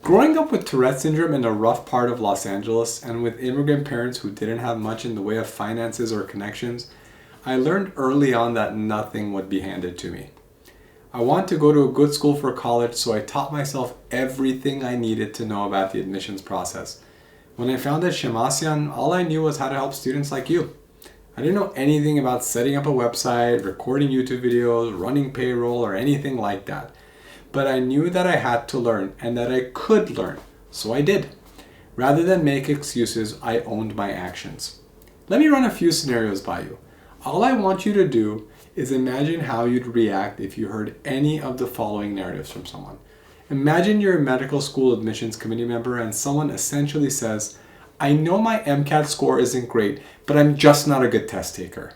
Growing up with Tourette syndrome in a rough part of Los Angeles and with immigrant parents who didn't have much in the way of finances or connections, I learned early on that nothing would be handed to me. I wanted to go to a good school for college, so I taught myself everything I needed to know about the admissions process. When I founded Shemmassian, all I knew was how to help students like you. I didn't know anything about setting up a website, recording YouTube videos, running payroll, or anything like that. But I knew that I had to learn and that I could learn, so I did. Rather than make excuses, I owned my actions. Let me run a few scenarios by you. All I want you to do is imagine how you'd react if you heard any of the following narratives from someone. Imagine you're a medical school admissions committee member and someone essentially says, I know my MCAT score isn't great, but I'm just not a good test taker.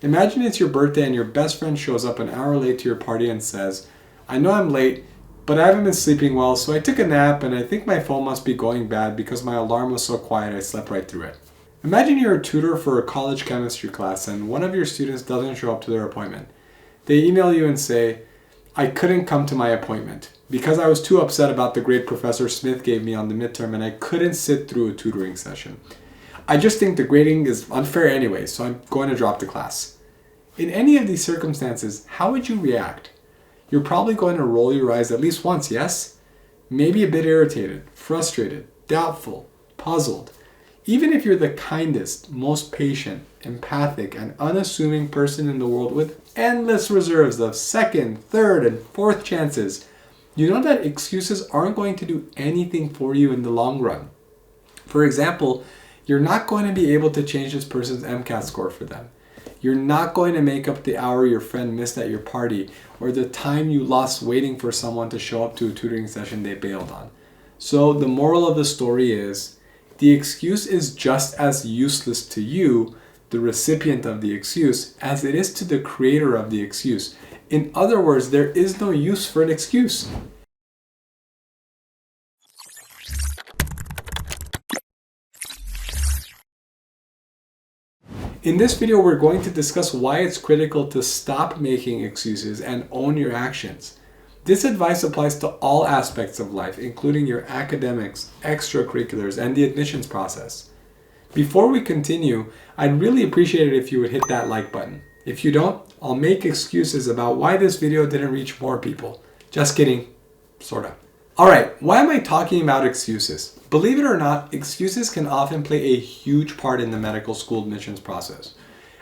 Imagine it's your birthday and your best friend shows up an hour late to your party and says, I know I'm late, but I haven't been sleeping well, so I took a nap and I think my phone must be going bad because my alarm was so quiet I slept right through it. Imagine you're a tutor for a college chemistry class and one of your students doesn't show up to their appointment. They email you and say, I couldn't come to my appointment because I was too upset about the grade Professor Smith gave me on the midterm and I couldn't sit through a tutoring session. I just think the grading is unfair anyway, so I'm going to drop the class. In any of these circumstances, how would you react? You're probably going to roll your eyes at least once, yes? Maybe a bit irritated, frustrated, doubtful, puzzled. Even if you're the kindest, most patient, empathic, and unassuming person in the world with endless reserves of second, third, and fourth chances, you know that excuses aren't going to do anything for you in the long run. For example, you're not going to be able to change this person's MCAT score for them. You're not going to make up the hour your friend missed at your party or the time you lost waiting for someone to show up to a tutoring session they bailed on. So the moral of the story is, the excuse is just as useless to you, the recipient of the excuse, as it is to the creator of the excuse. In other words, there is no use for an excuse. In this video, we're going to discuss why it's critical to stop making excuses and own your actions. This advice applies to all aspects of life, including your academics, extracurriculars, and the admissions process. Before we continue, I'd really appreciate it if you would hit that like button. If you don't, I'll make excuses about why this video didn't reach more people. Just kidding, sorta. Alright, why am I talking about excuses? Believe it or not, excuses can often play a huge part in the medical school admissions process.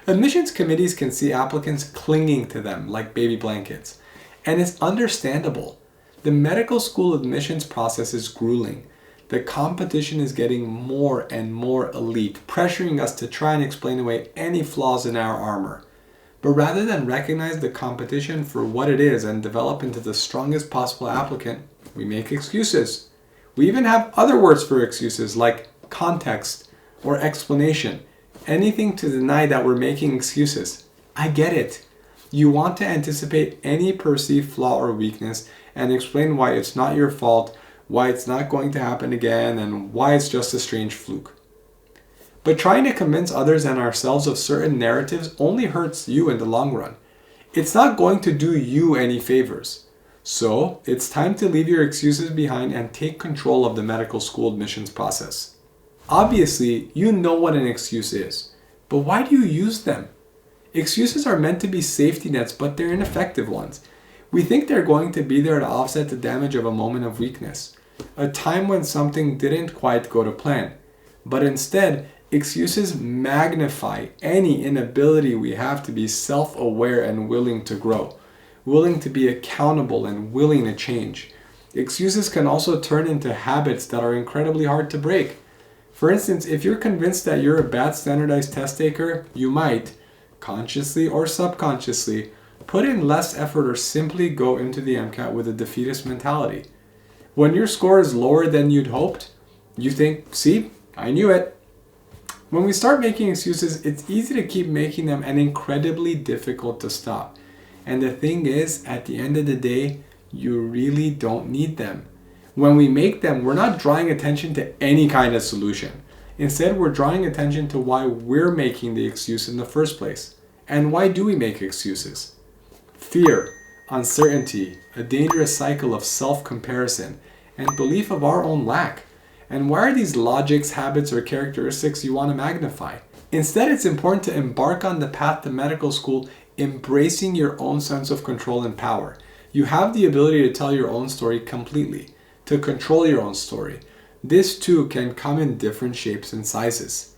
Admissions committees can see applicants clinging to them like baby blankets. And it's understandable. The medical school admissions process is grueling. The competition is getting more and more elite, pressuring us to try and explain away any flaws in our armor. But rather than recognize the competition for what it is and develop into the strongest possible applicant, we make excuses. We even have other words for excuses like context or explanation. Anything to deny that we're making excuses. I get it. You want to anticipate any perceived flaw or weakness and explain why it's not your fault, why it's not going to happen again, and why it's just a strange fluke. But trying to convince others and ourselves of certain narratives only hurts you in the long run. It's not going to do you any favors. So, it's time to leave your excuses behind and take control of the medical school admissions process. Obviously, you know what an excuse is, but why do you use them? Excuses are meant to be safety nets, but they're ineffective ones. We think they're going to be there to offset the damage of a moment of weakness, a time when something didn't quite go to plan. But instead, excuses magnify any inability we have to be self-aware and willing to grow. Willing to be accountable and willing to change. Excuses can also turn into habits that are incredibly hard to break. For instance, if you're convinced that you're a bad standardized test taker, you might, consciously or subconsciously, put in less effort or simply go into the MCAT with a defeatist mentality. When your score is lower than you'd hoped, you think, see, I knew it. When we start making excuses, it's easy to keep making them and incredibly difficult to stop. And the thing is, at the end of the day, you really don't need them. When we make them, we're not drawing attention to any kind of solution. Instead, we're drawing attention to why we're making the excuse in the first place. And why do we make excuses? Fear, uncertainty, a dangerous cycle of self-comparison, and belief of our own lack. And why are these logics, habits, or characteristics you want to magnify? Instead, it's important to embark on the path to medical school embracing your own sense of control and power. You have the ability to tell your own story completely, to control your own story. This too can come in different shapes and sizes.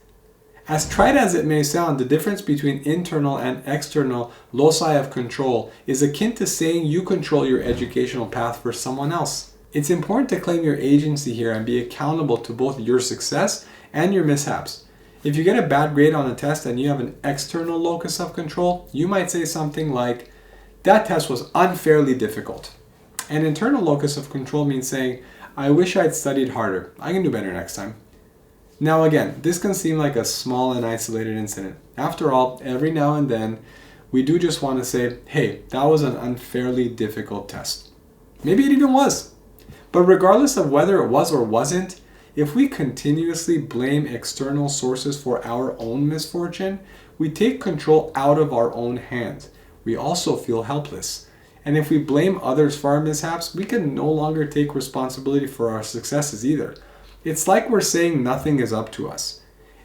As trite as it may sound, the difference between internal and external loci of control is akin to saying you control your educational path for someone else. It's important to claim your agency here and be accountable to both your success and your mishaps. If you get a bad grade on a test and you have an external locus of control, you might say something like, "That test was unfairly difficult." An internal locus of control means saying, "I wish I'd studied harder. I can do better next time." Now again, this can seem like a small and isolated incident. After all, every now and then, we do just want to say, "Hey, that was an unfairly difficult test." Maybe it even was. But regardless of whether it was or wasn't, if we continuously blame external sources for our own misfortune, we take control out of our own hands. We also feel helpless. And if we blame others for our mishaps, we can no longer take responsibility for our successes either. It's like we're saying nothing is up to us.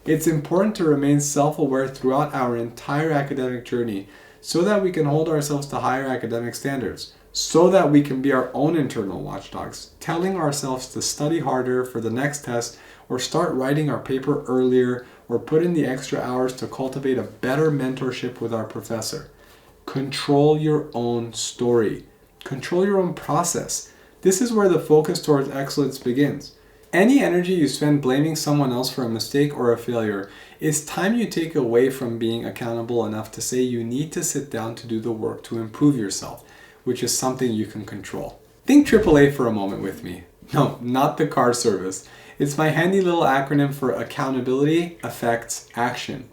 It's important to remain self-aware throughout our entire academic journey so that we can hold ourselves to higher academic standards, so that we can be our own internal watchdogs, telling ourselves to study harder for the next test or start writing our paper earlier or put in the extra hours to cultivate a better mentorship with our professor. Control your own story. Control your own process. This is where the focus towards excellence begins. Any energy you spend blaming someone else for a mistake or a failure is time you take away from being accountable enough to say you need to sit down to do the work to improve yourself, which is something you can control. Think AAA for a moment with me. No, not the car service. It's my handy little acronym for accountability, affects, action.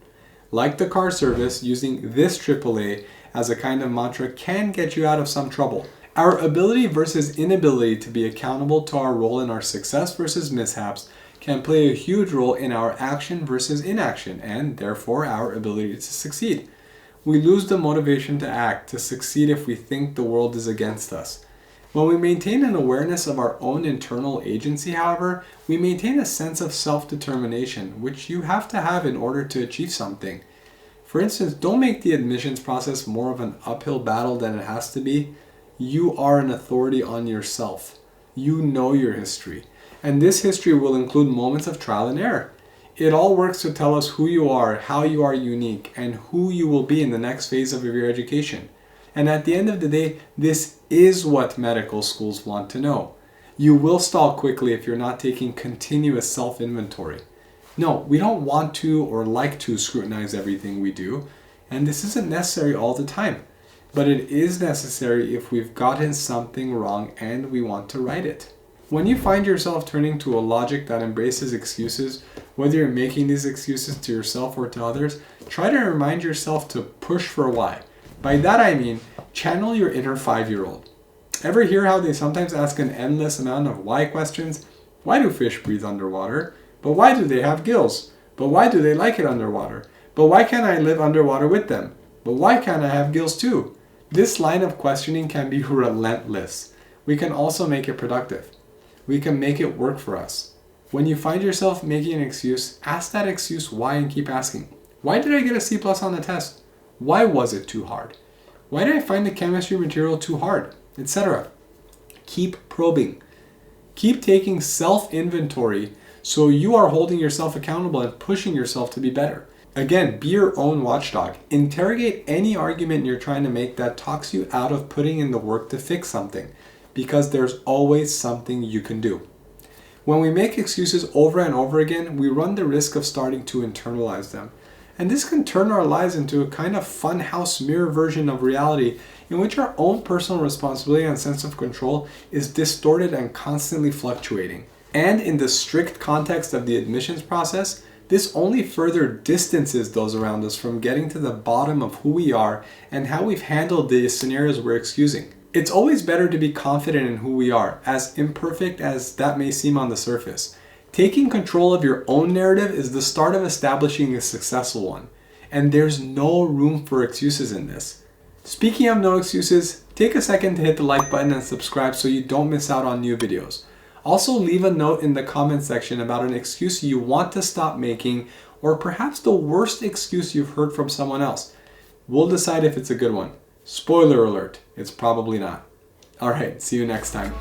Like the car service, using this AAA as a kind of mantra can get you out of some trouble. Our ability versus inability to be accountable to our role in our success versus mishaps can play a huge role in our action versus inaction, and therefore our ability to succeed. We lose the motivation to act, to succeed, if we think the world is against us. When we maintain an awareness of our own internal agency, however, we maintain a sense of self-determination, which you have to have in order to achieve something. For instance, don't make the admissions process more of an uphill battle than it has to be. You are an authority on yourself. You know your history. And this history will include moments of trial and error. It all works to tell us who you are, how you are unique, and who you will be in the next phase of your education. And at the end of the day, this is what medical schools want to know. You will stall quickly if you're not taking continuous self-inventory. No, we don't want to or like to scrutinize everything we do, and this isn't necessary all the time. But it is necessary if we've gotten something wrong and we want to right it. When you find yourself turning to a logic that embraces excuses, whether you're making these excuses to yourself or to others, try to remind yourself to push for why. By that I mean, channel your inner 5-year-old. Ever hear how they sometimes ask an endless amount of why questions? Why do fish breathe underwater? But why do they have gills? But why do they like it underwater? But why can't I live underwater with them? But why can't I have gills too? This line of questioning can be relentless. We can also make it productive. We can make it work for us. When you find yourself making an excuse, ask that excuse why and keep asking. Why did I get a C+ on the test? Why was it too hard? Why did I find the chemistry material too hard? Etc. Keep probing. Keep taking self-inventory so you are holding yourself accountable and pushing yourself to be better. Again, be your own watchdog. Interrogate any argument you're trying to make that talks you out of putting in the work to fix something, because there's always something you can do. When we make excuses over and over again, we run the risk of starting to internalize them. And this can turn our lives into a kind of funhouse mirror version of reality in which our own personal responsibility and sense of control is distorted and constantly fluctuating. And in the strict context of the admissions process, this only further distances those around us from getting to the bottom of who we are and how we've handled the scenarios we're excusing. It's always better to be confident in who we are, as imperfect as that may seem on the surface. Taking control of your own narrative is the start of establishing a successful one, and there's no room for excuses in this. Speaking of no excuses, take a second to hit the like button and subscribe so you don't miss out on new videos. Also, leave a note in the comment section about an excuse you want to stop making, or perhaps the worst excuse you've heard from someone else. We'll decide if it's a good one. Spoiler alert, it's probably not. All right, see you next time.